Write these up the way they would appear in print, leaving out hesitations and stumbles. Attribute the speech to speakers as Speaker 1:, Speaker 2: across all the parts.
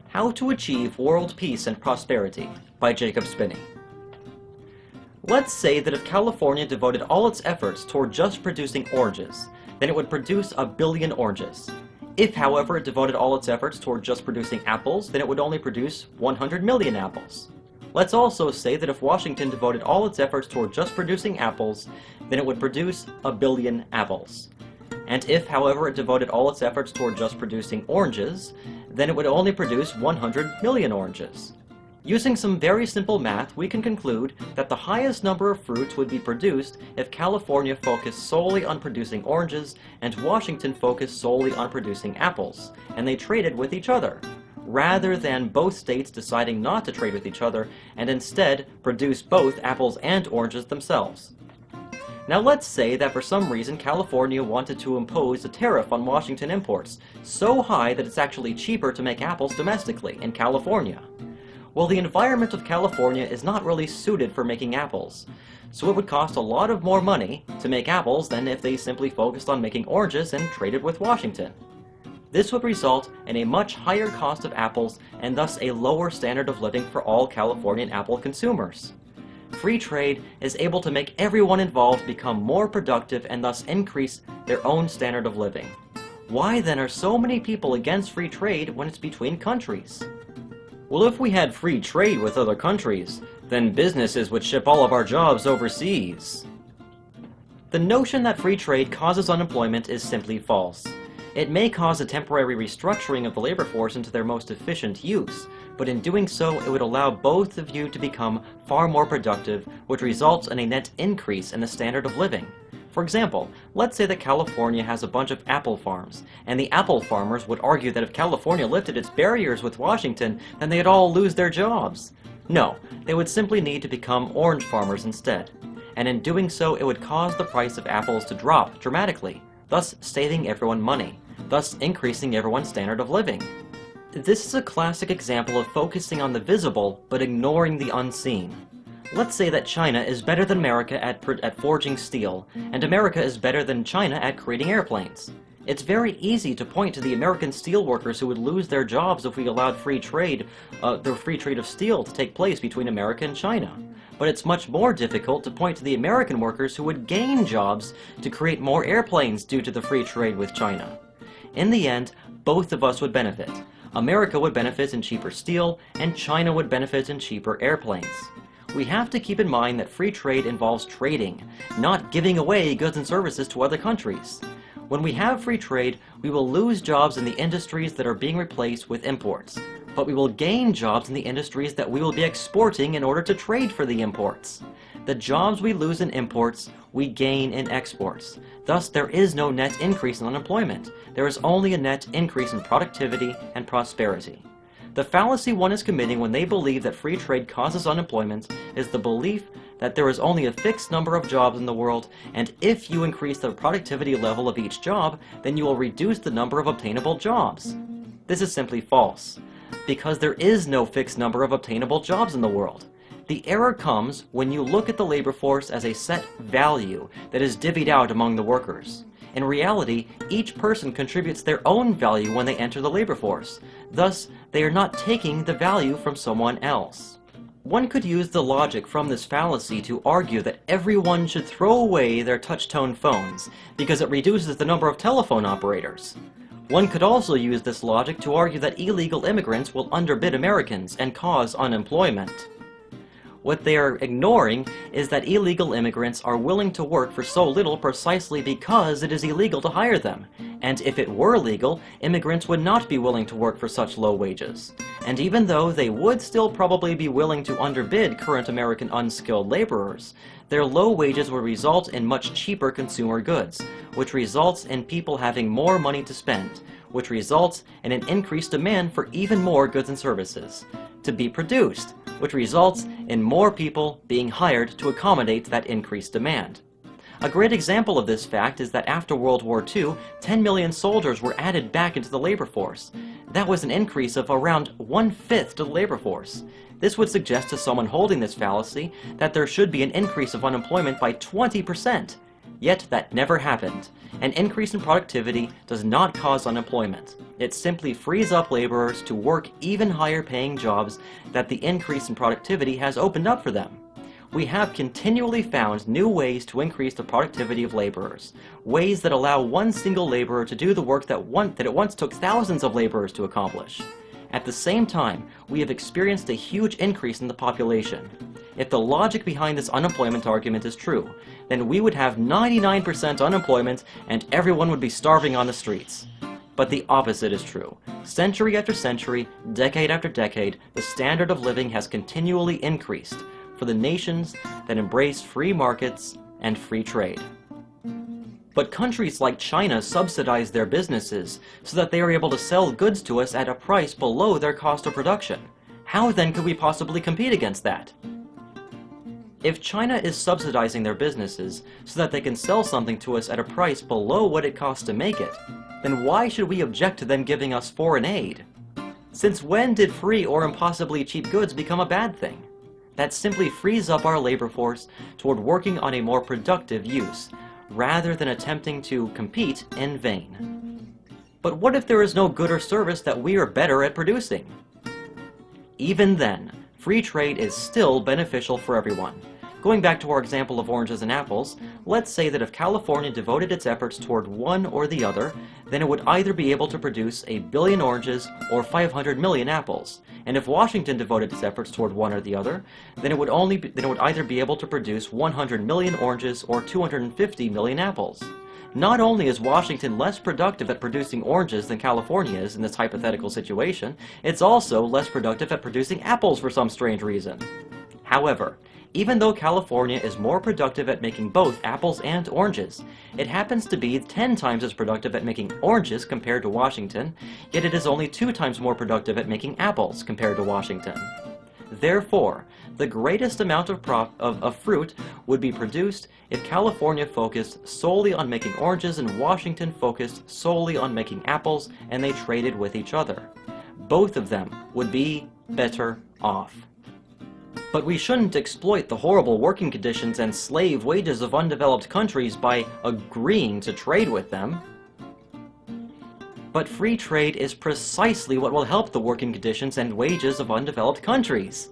Speaker 1: How to Achieve World Peace and Prosperity by Jacob Spinney. Let's say that if California devoted all its efforts toward just producing oranges, then it would produce 1 billion oranges. If, however, it devoted all its efforts toward just producing apples, then it would only produce 100 million apples. Let's also say that if Washington devoted all its efforts toward just producing apples, then it would produce 1 billion apples. And if, however, it devoted all its efforts toward just producing oranges, then it would only produce 100 million oranges. Using some very simple math, we can conclude that the highest number of fruits would be produced if California focused solely on producing oranges and Washington focused solely on producing apples, and they traded with each other, rather than both states deciding not to trade with each other and instead produce both apples and oranges themselves. Now let's say that for some reason California wanted to impose a tariff on Washington imports, so high that it's actually cheaper to make apples domestically in California. Well, the environment of California is not really suited for making apples, so it would cost a lot of more money to make apples than if they simply focused on making oranges and traded with Washington. This would result in a much higher cost of apples and thus a lower standard of living for all Californian apple consumers. Free trade is able to make everyone involved become more productive and thus increase their own standard of living. Why then are so many people against free trade when it's between countries? Well, if we had free trade with other countries, then businesses would ship all of our jobs overseas. The notion that free trade causes unemployment is simply false. It may cause a temporary restructuring of the labor force into their most efficient use, but in doing so, it would allow both of you to become far more productive, which results in a net increase in the standard of living. For example, let's say that California has a bunch of apple farms, and the apple farmers would argue that if California lifted its barriers with Washington, then they'd all lose their jobs. No, they would simply need to become orange farmers instead. And in doing so, it would cause the price of apples to drop dramatically, thus saving everyone money, thus increasing everyone's standard of living. This is a classic example of focusing on the visible, but ignoring the unseen. Let's say that China is better than America at forging steel, and America is better than China at creating airplanes. It's very easy to point to the American steelworkers who would lose their jobs if we allowed the free trade of steel to take place between America and China. But it's much more difficult to point to the American workers who would gain jobs to create more airplanes due to the free trade with China. In the end, both of us would benefit. America would benefit in cheaper steel, and China would benefit in cheaper airplanes. We have to keep in mind that free trade involves trading, not giving away goods and services to other countries. When we have free trade, we will lose jobs in the industries that are being replaced with imports, but we will gain jobs in the industries that we will be exporting in order to trade for the imports. The jobs we lose in imports, we gain in exports. Thus, there is no net increase in unemployment. There is only a net increase in productivity and prosperity. The fallacy one is committing when they believe that free trade causes unemployment is the belief that there is only a fixed number of jobs in the world, and if you increase the productivity level of each job, then you will reduce the number of obtainable jobs. This is simply false, because there is no fixed number of obtainable jobs in the world. The error comes when you look at the labor force as a set value that is divvied out among the workers. In reality, each person contributes their own value when they enter the labor force. Thus, they are not taking the value from someone else. One could use the logic from this fallacy to argue that everyone should throw away their touch-tone phones because it reduces the number of telephone operators. One could also use this logic to argue that illegal immigrants will underbid Americans and cause unemployment. What they are ignoring is that illegal immigrants are willing to work for so little precisely because it is illegal to hire them. And if it were legal, immigrants would not be willing to work for such low wages. And even though they would still probably be willing to underbid current American unskilled laborers, their low wages would result in much cheaper consumer goods, which results in people having more money to spend, which results in an increased demand for even more goods and services to be produced, which results in more people being hired to accommodate that increased demand. A great example of this fact is that after World War II, 10 million soldiers were added back into the labor force. That was an increase of around 1/5 to the labor force. This would suggest to someone holding this fallacy that there should be an increase of unemployment by 20%. Yet that never happened. An increase in productivity does not cause unemployment. It simply frees up laborers to work even higher paying jobs that the increase in productivity has opened up for them. We have continually found new ways to increase the productivity of laborers, ways that allow one single laborer to do the work that it once took thousands of laborers to accomplish. At the same time, we have experienced a huge increase in the population. If the logic behind this unemployment argument is true, then we would have 99% unemployment and everyone would be starving on the streets. But the opposite is true. Century after century, decade after decade, the standard of living has continually increased for the nations that embrace free markets and free trade. But countries like China subsidize their businesses so that they are able to sell goods to us at a price below their cost of production. How then could we possibly compete against that? If China is subsidizing their businesses so that they can sell something to us at a price below what it costs to make it, then why should we object to them giving us foreign aid? Since when did free or impossibly cheap goods become a bad thing? That simply frees up our labor force toward working on a more productive use, rather than attempting to compete in vain. But what if there is no good or service that we are better at producing? Even then, free trade is still beneficial for everyone. Going back to our example of oranges and apples, let's say that if California devoted its efforts toward one or the other, then it would either be able to produce 1 billion oranges or 500 million apples. And if Washington devoted its efforts toward one or the other, then it would either be able to produce 100 million oranges or 250 million apples. Not only is Washington less productive at producing oranges than California is in this hypothetical situation, it's also less productive at producing apples for some strange reason. However, even though California is more productive at making both apples and oranges, it happens to be 10 times as productive at making oranges compared to Washington, yet it is only 2 times more productive at making apples compared to Washington. Therefore, the greatest amount of fruit would be produced if California focused solely on making oranges and Washington focused solely on making apples, and they traded with each other. Both of them would be better off. But we shouldn't exploit the horrible working conditions and slave wages of undeveloped countries by agreeing to trade with them. But free trade is precisely what will help the working conditions and wages of undeveloped countries.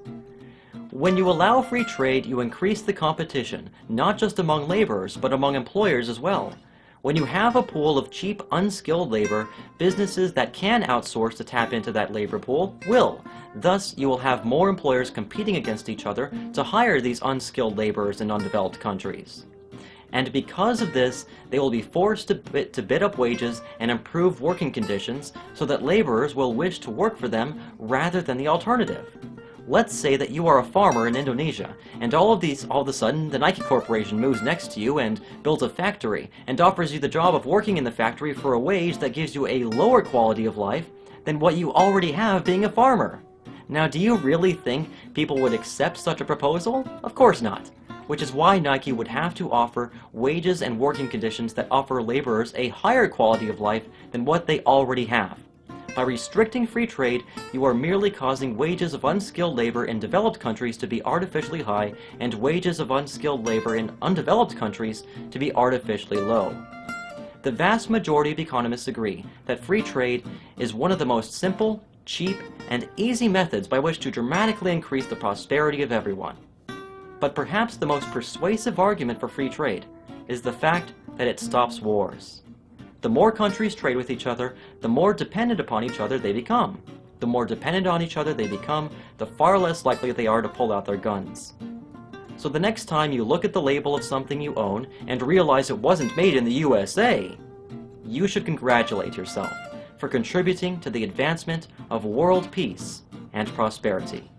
Speaker 1: When you allow free trade, you increase the competition, not just among laborers, but among employers as well. When you have a pool of cheap, unskilled labor, businesses that can outsource to tap into that labor pool will. Thus, you will have more employers competing against each other to hire these unskilled laborers in undeveloped countries. And because of this, they will be forced to bid up wages and improve working conditions so that laborers will wish to work for them rather than the alternative. Let's say that you are a farmer in Indonesia, and all of a sudden the Nike Corporation moves next to you and builds a factory and offers you the job of working in the factory for a wage that gives you a lower quality of life than what you already have being a farmer. Now, do you really think people would accept such a proposal? Of course not. Which is why Nike would have to offer wages and working conditions that offer laborers a higher quality of life than what they already have. By restricting free trade, you are merely causing wages of unskilled labor in developed countries to be artificially high and wages of unskilled labor in undeveloped countries to be artificially low. The vast majority of economists agree that free trade is one of the most simple, cheap, and easy methods by which to dramatically increase the prosperity of everyone. But perhaps the most persuasive argument for free trade is the fact that it stops wars. The more countries trade with each other, the more dependent upon each other they become. The more dependent on each other they become, the far less likely they are to pull out their guns. So the next time you look at the label of something you own and realize it wasn't made in the USA, you should congratulate yourself for contributing to the advancement of world peace and prosperity.